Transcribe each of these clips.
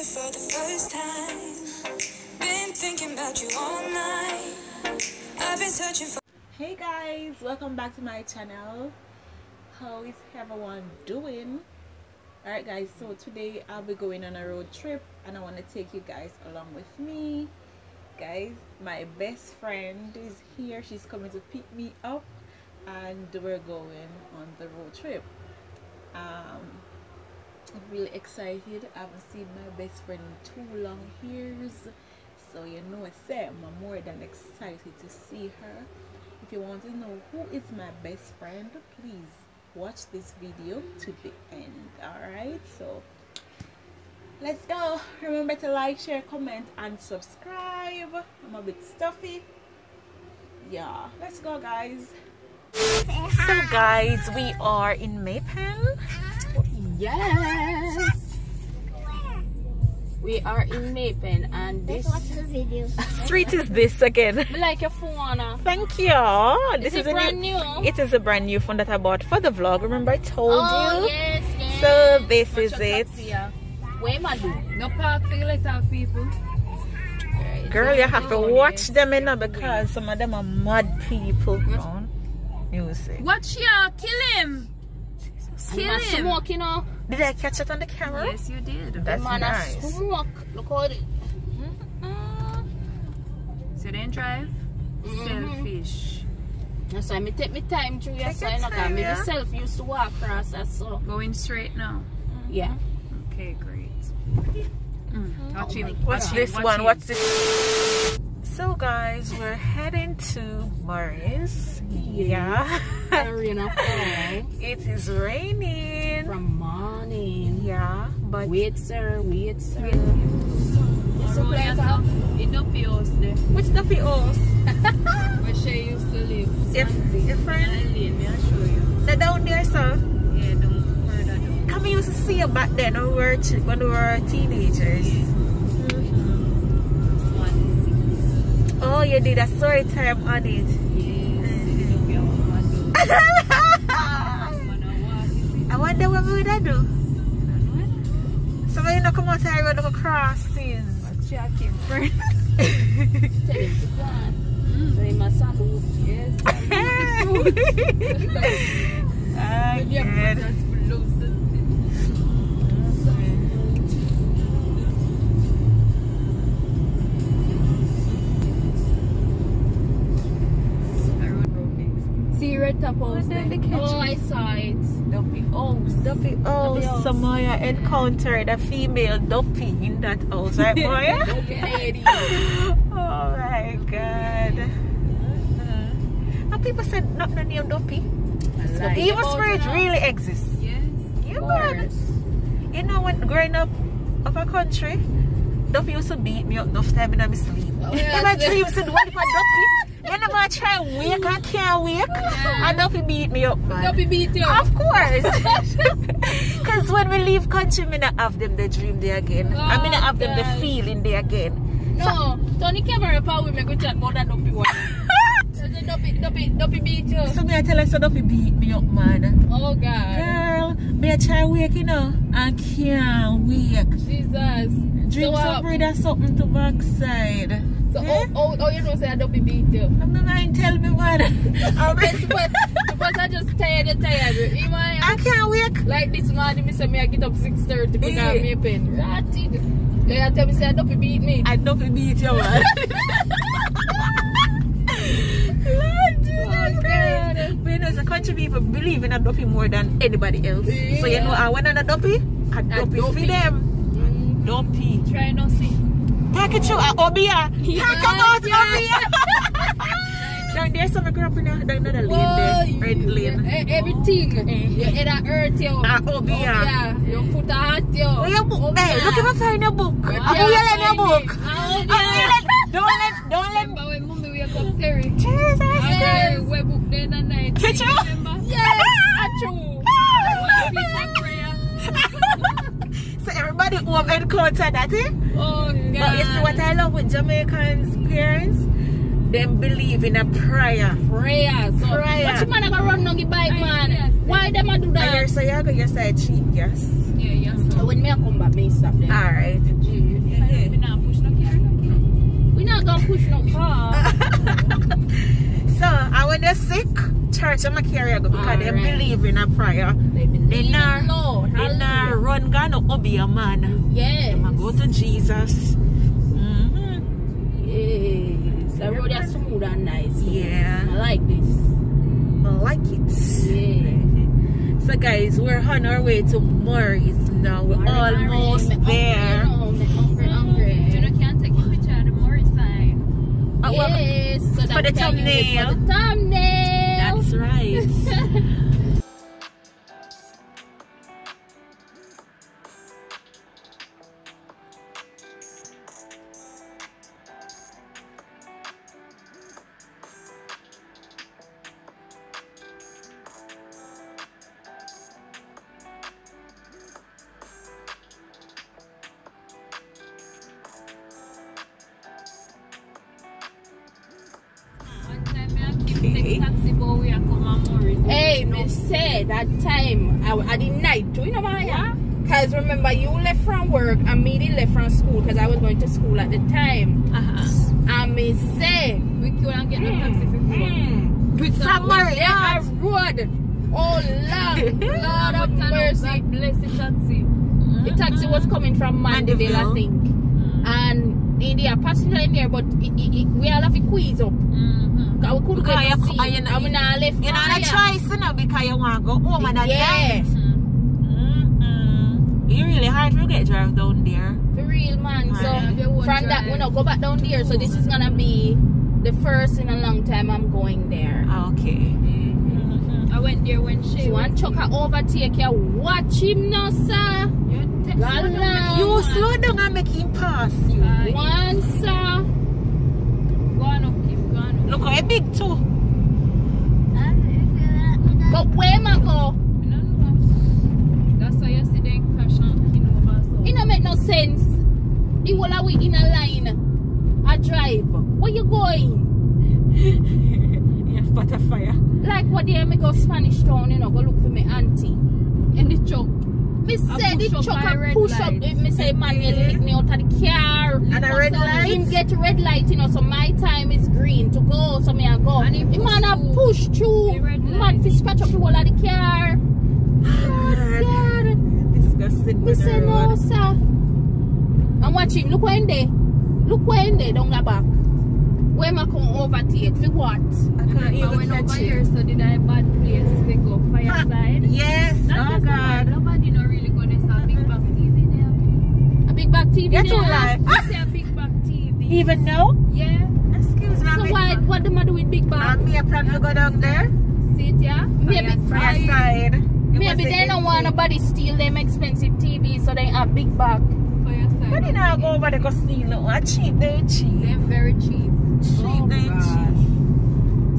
you for the first time. Been thinking about you all night. I've been searching for. Hey guys, welcome back to my channel. How is everyone doing? Alright guys, so today I'll be going on a road trip and I want to take you guys along with me. Guys, my best friend is here. She's coming to pick me up and we're going on the road trip. I'm really excited. I haven't seen my best friend in 2 long years, so you know I'm more than excited to see her. If you want to know who is my best friend, please watch this video to the end. Alright, so let's go. Remember to like, share, comment and subscribe. I'm a bit stuffy. Yeah, let's go guys. So guys, we are in Maypen. Yes, we are in Maypen and this street is this again. I like your phone. Thank you. This is a brand new. It is a brand new phone that I bought for the vlog. Remember I told you? Yes. So this is it. Where am I doing? No park for little people. Girl, you have to watch them now because some of them are mad people. You see. Watch ya, kill him. Kill him. Smoke, you know. Did I catch it on the camera? Yes, you did. That's nice. Smoke. Look how it. So then drive. Selfish. That's why I take my time through your side. Maybe myself used to walk across that so. Going straight now. Yeah. Okay, great. Watch him. Watch this one. Watch this. So guys, we're heading to Morris. Yeah. It is raining from morning. Yeah, but wait sir. It's Duffy house there. Which Duffy house? Where she used to live. Your friend? May I show you? They're down there, sir? Yeah, down further down. Come, we used to see you back then when we were teenagers. Oh, you did a story time on it. I wonder what we would do. So when you not come out here, we're going to crossing. Checking friend. Tell him to plan. So he must have food. Yes. See red top house. Oh, I saw it. Duppy house. Duppy house. Samaya encountered a female Duppy in that house, right, boy? Oh my God. And people said not the name Duppy. The evil spirit really exists. Yes. You know, you know when growing up of a country, Duppy used to beat me up enough time in my sleep. In my dreams, said, what if I Duppy? You never try and wake, I can't wake. And Duffy beat me up, man. Duffy beat you? Of course. Because when we leave country, I don't have them the dream there again. I don't have them the feeling there again. No, Tony camera power with me go chat about that Duffy one. Duffy beat you. So me I tell her, so Duffy beat me up, man. Oh God. Girl, me I try wake, you know, I can't wake. Jesus. Dream so brother something to backside. So oh you know say I Duffy beat you. I'm not mind tell me what. Because I just tired. I can't wake. Like this morning, me say me I get up 6:30 because I'm Maypen. Ratted. Yeah, tell me say Duffy beat me. I Duffy beat you, man. Lord Jesus Christ. But you know, the country people believe in a Duffy more than anybody else. Yeah. So you know, I went on a Duffy. A Duffy for them. Duffy. Try not see. Talk it through Obia. Talk about Obia. Down there's some crap in another lane there. Red lane. Everything. Your head hurt you. Obia. Your foot hurt you. Oh, your book. Hey, look if I find your book. I'm yelling your book. Don't let. Remember when mommy wake up Terry? Jesus Christ. We book day and night. Did you? Yes, true. So everybody home encounter that, eh? Oh God. But you see what I love with Jamaicans parents? Them believe in a prayer. Prayer. So prayer. what you man gonna run on the bike, man? Why them a do that? And you're so you're going to say cheap gas? Yeah, yes. So when me come back, me stop there. Alright. We not push no car. We not gonna push no car. So, and when they're sick, church, I'm going to carry you because they believe in a prayer. They not run, gonna obey a man. Yes. They go to Jesus. Yes. The road is smooth and nice. Yeah. I like this. I like it. Yeah. So guys, we're on our way to Murray's now. We're almost there. You can't take a picture of the Murray sign. Yes. So for the thumbnail. For the thumbnail. That's right. Hey, me said that time I did night too, you know why? Because remember you left from work and me did left from school because I was going to school at the time. And me say we couldn't get no taxi from Murray. I rode all long. Lord of mercy. Bless the taxi. The taxi was coming from Mandeville, I think. And in there, passenger in there, but we all have to squeeze up. Because we couldn't get to see. And we not left. You know, the choice, you know, because you want to go home and night. It's really hard to get drive down there. For real, man. So from that, we not go back down there. So this is gonna be the first in a long time I'm going there. Okay. I went there when she. So one chucker overtake you. Watch him now, sir. You slow down and make him pass you. One, sir. Go on up, keep going up. Look how big too. But where am I go? That's why yesterday crash and king over. So it don't make no sense. The whole of we in a line. I drive. Where you going? Yes, but a fire. Like what day me go Spanish Town, you know, go look for me auntie. In the truck. Me say the truck a push up. Me say man, you lick me out of the car. And a red light? Him get red light, you know, so my time is green to go, so me I go. And the man a push through. Man, fi scratch up the whole of the car. Oh God. Disgusting. Me say no, sir. And watch him. Look where in there. Look where in there down the back. Where am I come overtake? For what? I can't even catch it. So did I bad place to go fireside? Yes. Oh God. Nobody not really go to a big back TV there. A big back TV there? That's all right. I say a big back TV. Even now? Yeah. Excuse me. So what the matter with big back? Me a plan to go down there? See it, yeah? Maybe Fireside. Maybe they don't want nobody steal them expensive TV, so they have big back. Fireside. But you know, go over there go steal no. Cheap, they cheap. They're very cheap. Cheap, they cheap.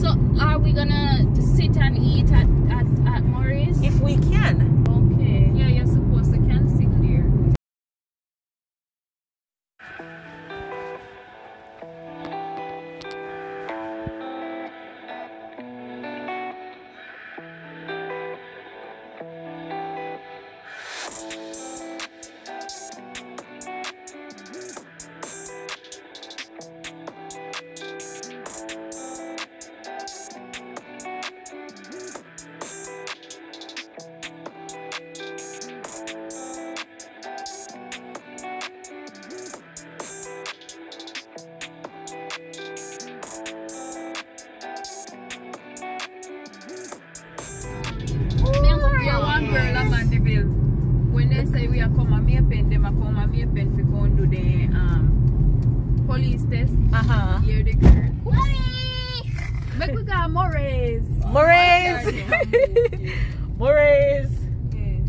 So are we gonna sit and eat at Murray's? If we can. Okay. Yeah, you're supposed to can sit there. When they say we are come and me pen, them are come and me pen for go and do the police test. Here they go. Make we go Murray's. Murray's. Murray's. Yes.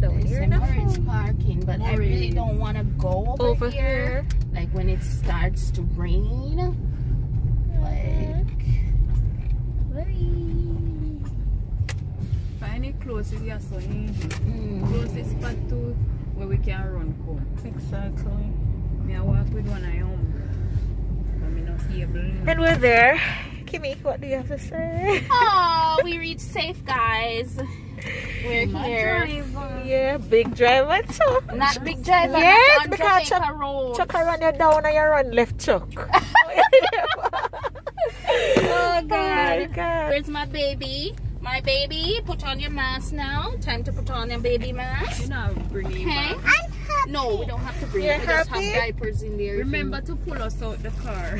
Down here in the Murray's parking, but I really don't want to go over here. Like when it starts to rain. Like. Find it closest, yeah, so closest spot to where we can run home. Exactly. Me I walk with one eye on, but me not able. And we're there. Kimmy, what do you have to say? Oh, we reached safe, guys. We're here. Yeah, big driver too. Not big driver. Yes, on because Jamaica Road. Chuck run you down and you run left, Chuck. Oh God. God. Where's my baby? My baby, put on your mask now. Time to put on your baby mask. You're not bringing Okay. back. No, we don't have to bring You're it. We just happy? have diapers in there. Remember to pull us out the car.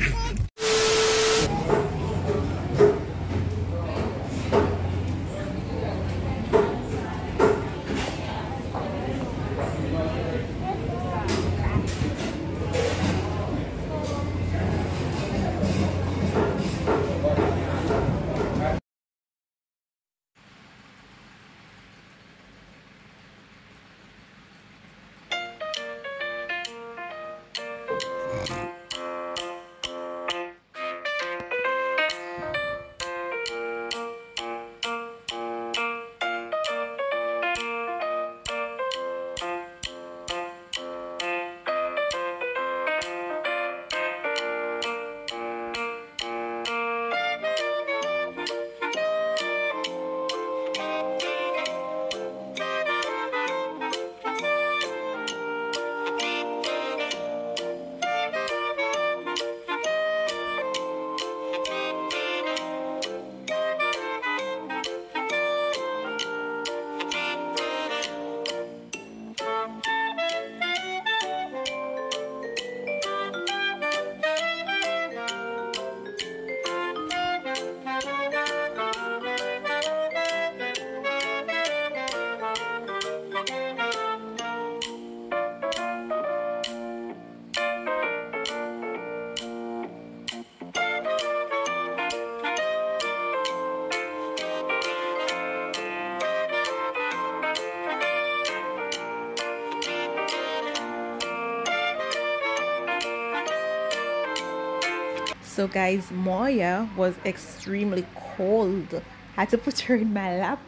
So guys, Moya was extremely cold. Had to put her in my lap.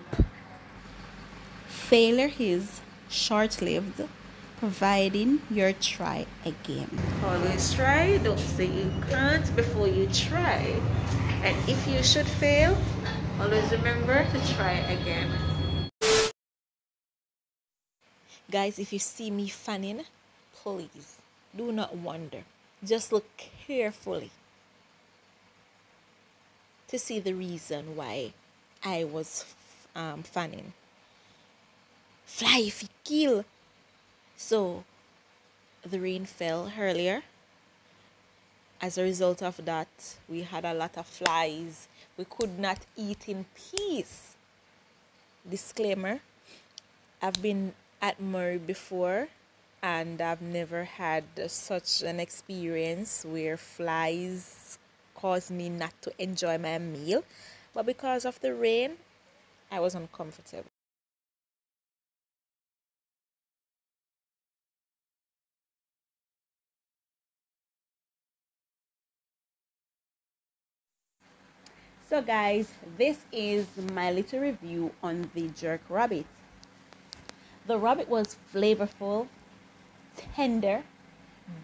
Failure is short-lived, providing you try again. Always try. Don't say you can't before you try. And if you should fail, always remember to try again. Guys, if you see me fanning, please do not wonder. Just look carefully to see the reason why I was fanning. Fly if you kill. So the rain fell earlier. As a result of that, we had a lot of flies. We could not eat in peace. Disclaimer, I've been at Murray before and I've never had such an experience where flies caused me not to enjoy my meal. But because of the rain, I was uncomfortable. So guys, this is my little review on the jerk rabbit. The rabbit was flavorful, tender,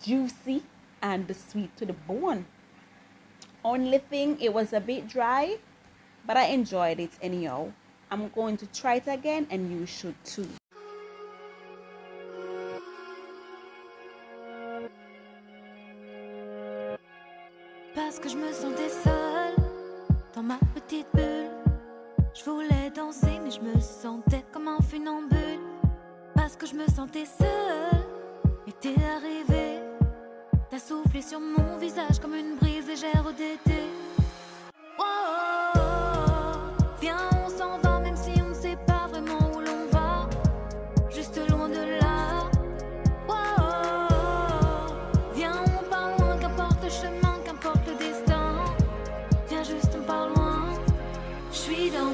juicy, and sweet to the bone. Only thing, it was a bit dry, but I enjoyed it anyhow. I'm going to try it again and you should too. Parce que je me sentais seule dans ma petite bulle. Je voulais danser mais je me sentais comme un funambule. Parce que je me sentais seule et t'es arrivé. T'as soufflé sur mon visage comme une brise légère d'été. Oh, oh, oh, viens on s'en va même si on ne sait pas vraiment où l'on va. Juste loin de là. Oh, oh, oh, viens on part loin, qu'importe le chemin, qu'importe le destin. Viens juste on part loin. Je suis dans